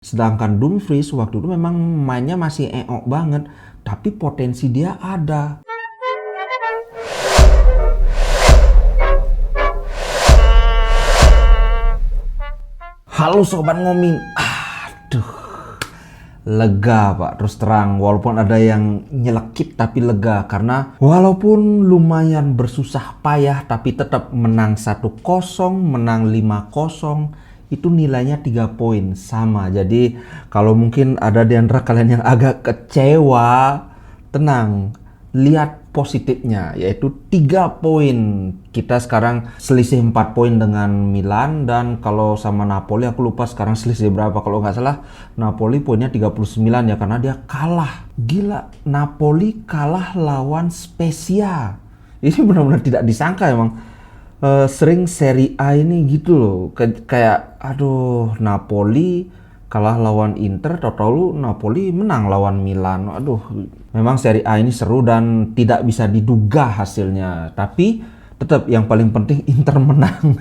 Sedangkan Dumfries waktu itu memang mainnya masih eok banget, tapi potensi dia ada. Halo Sobat Ngoming, aduh, lega Pak, terus terang, walaupun ada yang nyelekit tapi lega, karena walaupun lumayan bersusah payah tapi tetap menang 1-0, menang 5-0, itu nilainya 3 poin sama. Jadi kalau mungkin ada di antara kalian yang agak kecewa, tenang, lihat positifnya, yaitu 3 poin. Kita sekarang selisih 4 poin dengan Milan, dan kalau sama Napoli aku lupa sekarang selisih berapa. Kalau nggak salah Napoli poinnya 39 ya, karena dia kalah. Gila, Napoli kalah lawan Spezia. Ini benar-benar tidak disangka emang. Sering Serie A ini gitu loh, kayak aduh, Napoli kalah lawan Inter, tahu-tahu Napoli menang lawan Milan. Aduh, memang Serie A ini seru dan tidak bisa diduga hasilnya. Tapi tetap yang paling penting Inter menang.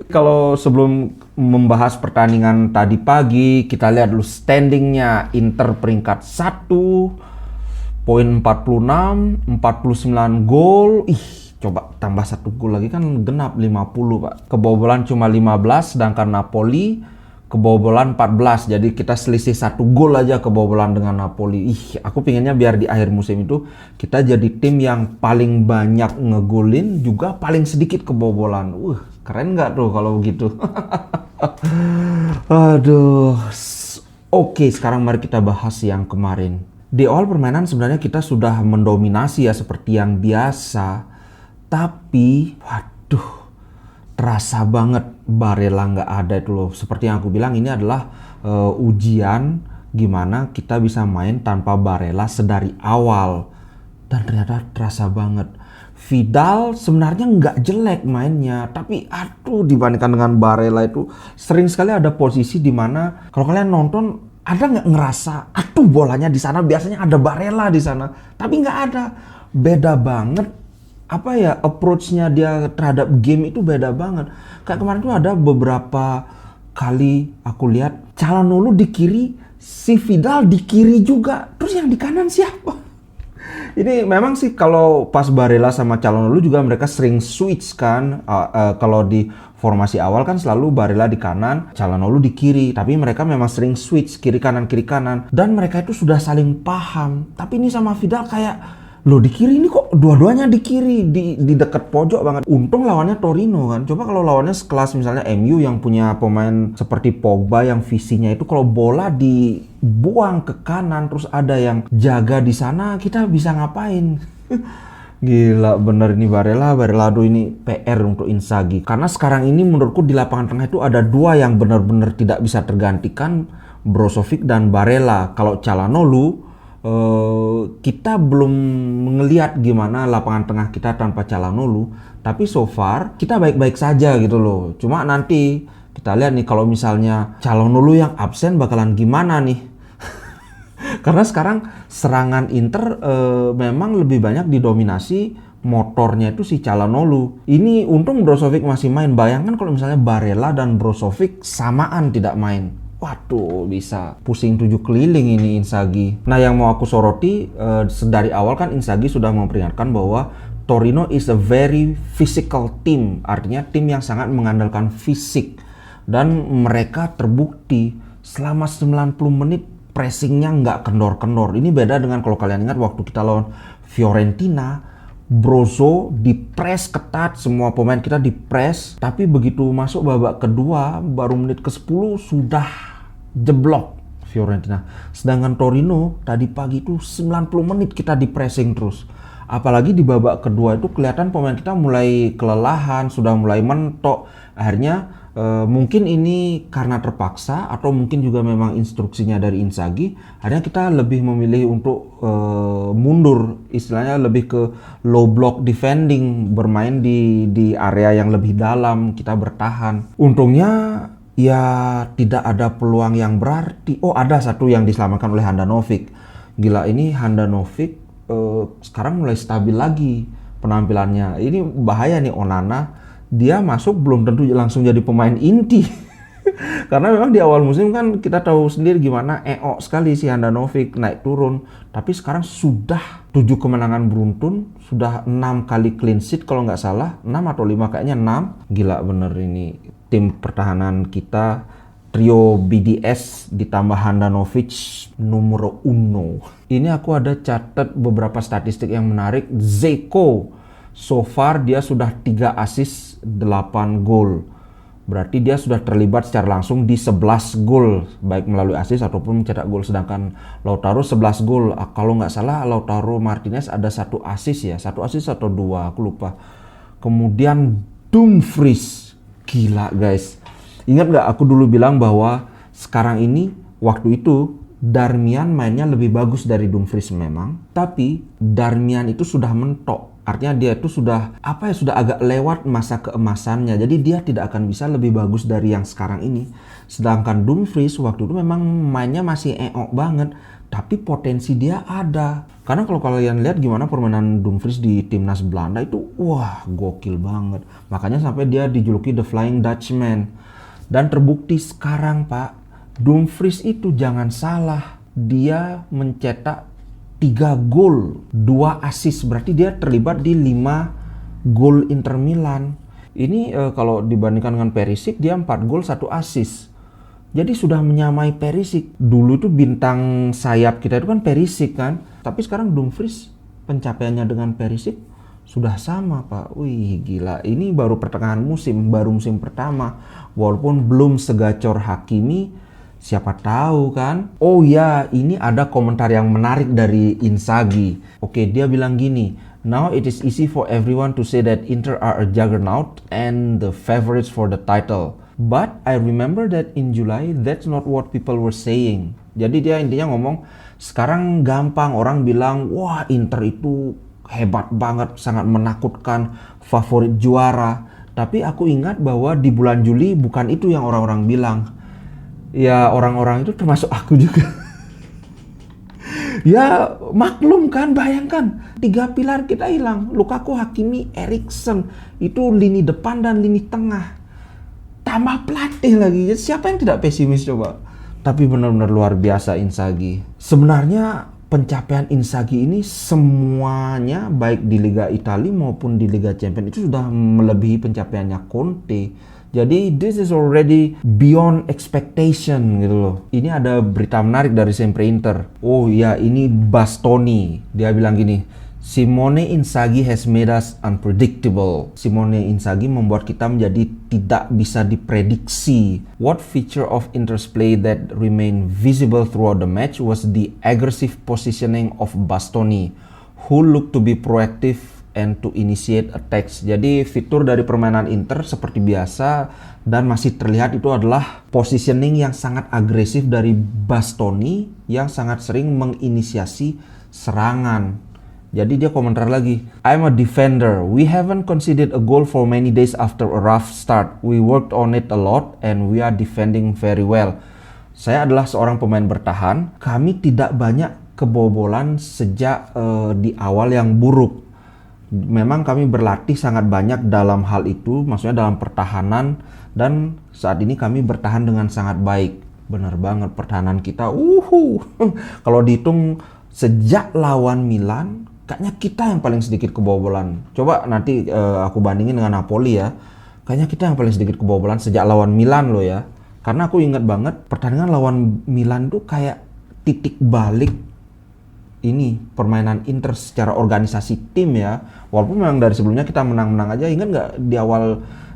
Kalau sebelum membahas pertandingan tadi pagi, kita lihat dulu standingnya. Inter peringkat 1, poin 46, 49 gol. Coba tambah 1 gol lagi kan genap 50 Pak. Kebobolan cuma 15, sedangkan Napoli kebobolan 14. Jadi kita selisih 1 gol aja kebobolan dengan Napoli. Aku pinginnya biar di akhir musim itu kita jadi tim yang paling banyak ngegolin, juga paling sedikit kebobolan. Keren nggak tuh kalau begitu? Aduh. Oke, sekarang mari kita bahas yang kemarin. Di awal permainan sebenarnya kita sudah mendominasi ya seperti yang biasa. Tapi, waduh, terasa banget Barella nggak ada itu loh. Seperti yang aku bilang, ini adalah ujian gimana kita bisa main tanpa Barella sedari awal. Dan ternyata terasa banget. Vidal sebenarnya nggak jelek mainnya, tapi aduh, dibandingkan dengan Barella itu sering sekali ada posisi di mana kalau kalian nonton, ada nggak ngerasa, aduh bolanya di sana biasanya ada Barella di sana, tapi nggak ada. Beda banget. Apa ya, approach-nya dia terhadap game itu beda banget. Kayak kemarin tuh ada beberapa kali aku lihat Calhanoglu di kiri, si Vidal di kiri juga. Terus yang di kanan siapa? Ini memang sih kalau pas Barella sama Calhanoglu juga mereka sering switch kan. Kalau di formasi awal kan selalu Barella di kanan, Calhanoglu di kiri. Tapi mereka memang sering switch kiri kanan. Dan mereka itu sudah saling paham. Tapi ini sama Vidal kayak, loh di kiri ini kok dua-duanya di kiri, di dekat pojok banget. Untung lawannya Torino kan. Coba kalau lawannya sekelas misalnya MU yang punya pemain seperti Pogba yang visinya itu kalau bola dibuang ke kanan terus ada yang jaga di sana, kita bisa ngapain? Gila bener ini Barella aduh, ini PR untuk Inzaghi. Karena sekarang ini menurutku di lapangan tengah itu ada 2 yang benar-benar tidak bisa tergantikan, Brozovic dan Barella. Kalau Calhanoglu, kita belum ngelihat gimana lapangan tengah kita tanpa Calhanoglu, tapi so far kita baik-baik saja gitu loh. Cuma nanti kita lihat nih kalau misalnya Calhanoglu yang absen bakalan gimana nih. Karena sekarang serangan Inter memang lebih banyak didominasi motornya itu si Calhanoglu. Ini untung Brozovic masih main. Bayangkan kalau misalnya Barella dan Brozovic samaan tidak main. Waduh, bisa pusing 7 keliling ini Inzaghi. Nah, yang mau aku soroti, dari awal kan Inzaghi sudah memperingatkan bahwa Torino is a very physical team. Artinya tim yang sangat mengandalkan fisik. Dan mereka terbukti selama 90 menit pressingnya nggak kendor-kendor. Ini beda dengan kalau kalian ingat waktu kita lawan Fiorentina, Brozo dipres ketat, semua pemain kita dipres, tapi begitu masuk babak kedua baru menit ke-10 sudah jeblok Fiorentina. Sedangkan Torino tadi pagi itu 90 menit kita dipressing terus. Apalagi di babak kedua itu kelihatan pemain kita mulai kelelahan, sudah mulai mentok. Akhirnya mungkin ini karena terpaksa atau mungkin juga memang instruksinya dari Inzaghi, akhirnya kita lebih memilih untuk mundur, istilahnya lebih ke low block defending, bermain di area yang lebih dalam, kita bertahan. Untungnya ya tidak ada peluang yang berarti. Oh, ada satu yang diselamatkan oleh Handanovic. Gila, ini Handanovic sekarang mulai stabil lagi penampilannya. Ini bahaya nih Onana. Dia masuk belum tentu langsung jadi pemain inti. Karena memang di awal musim kan kita tahu sendiri gimana EO sekali si Handanovic naik turun. Tapi sekarang sudah 7 kemenangan beruntun, sudah 6 kali clean sheet kalau nggak salah. 6 atau 5 kayaknya 6. Gila bener ini tim pertahanan kita. Trio BDS ditambah Handanovic numero uno. Ini aku ada catat beberapa statistik yang menarik. Zeko so far dia sudah 3 assist 8 gol. Berarti dia sudah terlibat secara langsung di 11 gol, baik melalui assist ataupun mencetak gol. Sedangkan Lautaro 11 gol. Kalau nggak salah Lautaro Martinez ada 1 assist ya, 1 assist atau 2, aku lupa. Kemudian Dumfries, gila guys. Ingat nggak aku dulu bilang bahwa sekarang ini, waktu itu Darmian mainnya lebih bagus dari Dumfries memang. Tapi Darmian itu sudah mentok. Artinya dia itu sudah sudah agak lewat masa keemasannya. Jadi dia tidak akan bisa lebih bagus dari yang sekarang ini. Sedangkan Dumfries waktu itu memang mainnya masih eok banget, tapi potensi dia ada. Karena kalau kalian lihat gimana permainan Dumfries di timnas Belanda itu, wah gokil banget. Makanya sampai dia dijuluki The Flying Dutchman. Dan terbukti sekarang Pak, Dumfries itu jangan salah, dia mencetak 3 gol, 2 assist, berarti dia terlibat di 5 gol Inter Milan. Ini kalau dibandingkan dengan Perisic, dia 4 gol 1 assist. Jadi sudah menyamai Perisic. Dulu tuh bintang sayap kita itu kan Perisic kan, tapi sekarang Dumfries pencapaiannya dengan Perisic sudah sama Pak. Wih gila, ini baru pertengahan musim, baru musim pertama. Walaupun belum segacor Hakimi, siapa tahu kan. Oh ya, ini ada komentar yang menarik dari Inzaghi. Oke, dia bilang gini, "Now it is easy for everyone to say that Inter are a juggernaut and the favorites for the title. But I remember that in July that's not what people were saying." Jadi dia intinya ngomong, sekarang gampang orang bilang, wah Inter itu hebat banget, sangat menakutkan, favorit juara. Tapi aku ingat bahwa di bulan Juli bukan itu yang orang-orang bilang. Ya orang-orang itu termasuk aku juga. Ya maklum kan, bayangkan 3 pilar kita hilang. Lukaku, Hakimi, Eriksen. Itu lini depan dan lini tengah. Tambah pelatih lagi. Siapa yang tidak pesimis coba? Tapi benar-benar luar biasa Inzaghi. Sebenarnya pencapaian Inzaghi ini semuanya baik di Liga Italia maupun di Liga Champions itu sudah melebihi pencapaiannya Conte. Jadi this is already beyond expectation gitu loh. Ini ada berita menarik dari Sempre Inter. Oh ya, ini Bastoni. Dia bilang gini, Simone Inzaghi has made us unpredictable. Simone Inzaghi membuat kita menjadi tidak bisa diprediksi. What feature of Inter's play that remained visible throughout the match was the aggressive positioning of Bastoni, who looked to be proactive and to initiate attacks. Jadi fitur dari permainan Inter seperti biasa dan masih terlihat itu adalah positioning yang sangat agresif dari Bastoni yang sangat sering menginisiasi serangan. Jadi dia komentar lagi, "I'm a defender. We haven't conceded a goal for many days after a rough start. We worked on it a lot and we are defending very well." Saya adalah seorang pemain bertahan. Kami tidak banyak kebobolan sejak di awal yang buruk. Memang kami berlatih sangat banyak dalam hal itu, maksudnya dalam pertahanan, dan saat ini kami bertahan dengan sangat baik. Bener banget pertahanan kita. Kalau dihitung sejak lawan Milan, kayaknya kita yang paling sedikit kebobolan. Coba nanti aku bandingin dengan Napoli ya. Kayaknya kita yang paling sedikit kebobolan sejak lawan Milan loh ya. Karena aku ingat banget pertandingan lawan Milan tuh kayak titik balik ini permainan Inter secara organisasi tim ya. Walaupun memang dari sebelumnya kita menang-menang aja. Ingat nggak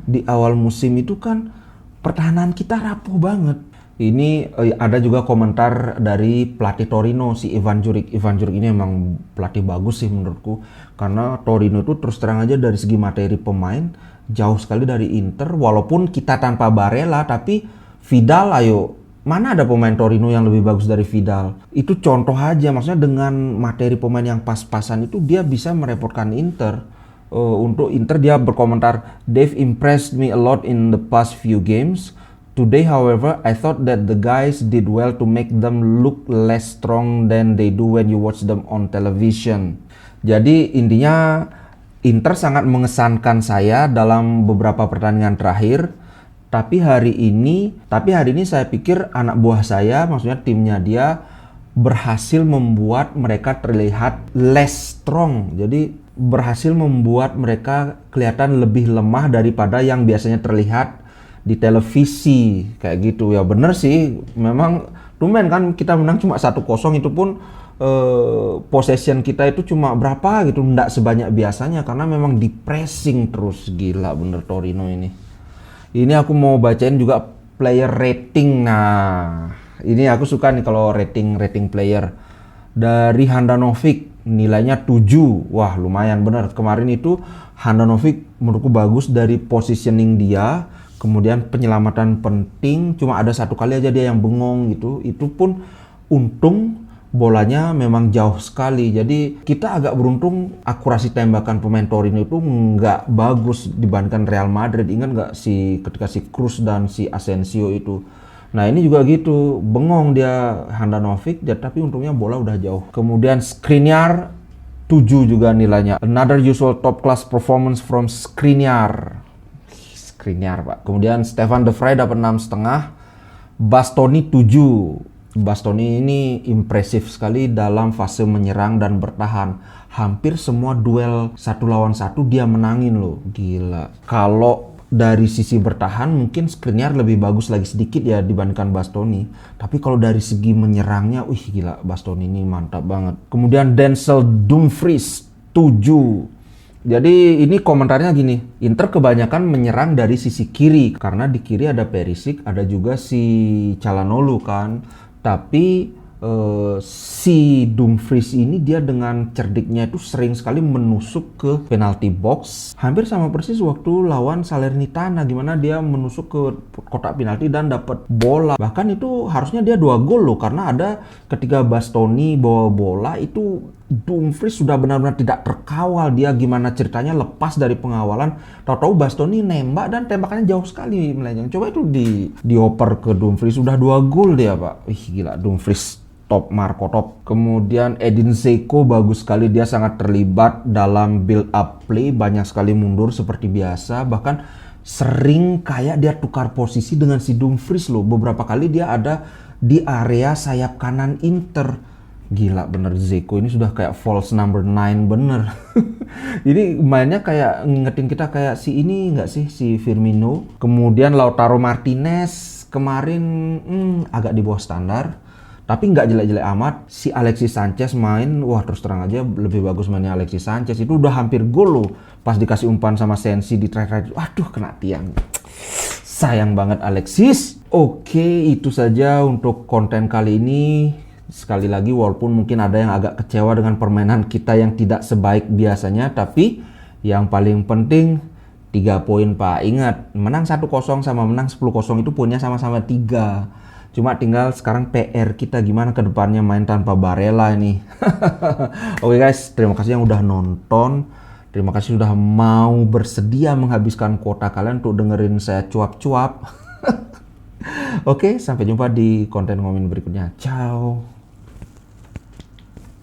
di awal musim itu kan pertahanan kita rapuh banget. Ini ada juga komentar dari pelatih Torino si Ivan Juric. Ivan Juric ini emang pelatih bagus sih menurutku, karena Torino itu terus terang aja dari segi materi pemain jauh sekali dari Inter. Walaupun kita tanpa Barella, tapi Vidal ayo, mana ada pemain Torino yang lebih bagus dari Vidal? Itu contoh aja, maksudnya dengan materi pemain yang pas-pasan itu dia bisa merepotkan Inter. Untuk Inter dia berkomentar, "They've impressed me a lot in the past few games. Today, however, I thought that the guys did well to make them look less strong than they do when you watch them on television." Jadi intinya Inter sangat mengesankan saya dalam beberapa pertandingan terakhir. Tapi hari ini saya pikir anak buah saya, maksudnya timnya dia berhasil membuat mereka terlihat less strong. Jadi berhasil membuat mereka kelihatan lebih lemah daripada yang biasanya terlihat di televisi kayak gitu. Ya bener sih, memang tumben kan kita menang cuma 1-0, itu pun possession kita itu cuma berapa gitu, nggak sebanyak biasanya karena memang di pressing terus. Gila bener Torino ini. Ini aku mau bacain juga player rating. Nah, ini aku suka nih kalau rating player. Dari Handanovic nilainya 7. Wah, lumayan bener. Kemarin itu Handanovic menurutku bagus dari positioning dia, kemudian penyelamatan penting, cuma ada satu kali aja dia yang bengong gitu. Itu pun untung bolanya memang jauh sekali. Jadi kita agak beruntung akurasi tembakan pemain Torino itu nggak bagus dibandingkan Real Madrid. Ingat nggak ketika si Cruz dan si Asensio itu. Nah ini juga gitu, bengong dia Handanovic, tapi untungnya bola udah jauh. Kemudian Skriniar 7 juga nilainya. Another usual top class performance from Skriniar Pak. Kemudian Stefan De Vrij dapat 6,5. Bastoni 7. Bastoni ini impresif sekali dalam fase menyerang dan bertahan. Hampir semua duel 1 lawan 1 dia menangin loh. Gila. Kalau dari sisi bertahan mungkin Skriniar lebih bagus lagi sedikit ya dibandingkan Bastoni. Tapi kalau dari segi menyerangnya, wih gila, Bastoni ini mantap banget. Kemudian Denzel Dumfries 7. Jadi ini komentarnya gini, Inter kebanyakan menyerang dari sisi kiri karena di kiri ada Perisic, ada juga si Calhanoglu kan. Tapi si Dumfries ini dia dengan cerdiknya itu sering sekali menusuk ke penalty box. Hampir sama persis waktu lawan Salernitana, gimana dia menusuk ke kotak penalti dan dapat bola. Bahkan itu harusnya dia 2 gol loh, karena ada ketika Bastoni bawa bola itu Dumfries sudah benar-benar tidak terkawal. Dia gimana ceritanya lepas dari pengawalan, tahu-tahu Bastoni nembak dan tembakannya jauh sekali melenceng. Coba itu dioper ke Dumfries, sudah 2 gol dia Pak. Wih gila, Dumfries top, Marco top. Kemudian Edin Dzeko bagus sekali, dia sangat terlibat dalam build up play, banyak sekali mundur seperti biasa, bahkan sering kayak dia tukar posisi dengan si Dumfries loh. Beberapa kali dia ada di area sayap kanan Inter. Gila bener, Dzeko ini sudah kayak false number 9 bener. Ini mainnya kayak ngingetin kita kayak si ini nggak sih, si Firmino. Kemudian Lautaro Martinez kemarin agak di bawah standar, tapi nggak jelek-jelek amat. Si Alexis Sanchez main, wah terus terang aja lebih bagus mainnya Alexis Sanchez. Itu udah hampir gol loh, pas dikasih umpan sama Sensi di terakhir. Waduh, kena tiang. Sayang banget Alexis. Oke, itu saja untuk konten kali ini. Sekali lagi, walaupun mungkin ada yang agak kecewa dengan permainan kita yang tidak sebaik biasanya, tapi yang paling penting 3 poin Pak. Ingat, menang 1-0 sama menang 10-0 itu poinnya sama-sama 3. Cuma tinggal sekarang PR kita gimana ke depannya main tanpa Barella ini. Oke guys, terima kasih yang udah nonton. Terima kasih sudah mau bersedia menghabiskan kuota kalian untuk dengerin saya cuap-cuap. Oke, sampai jumpa di konten ngomongin berikutnya. Ciao.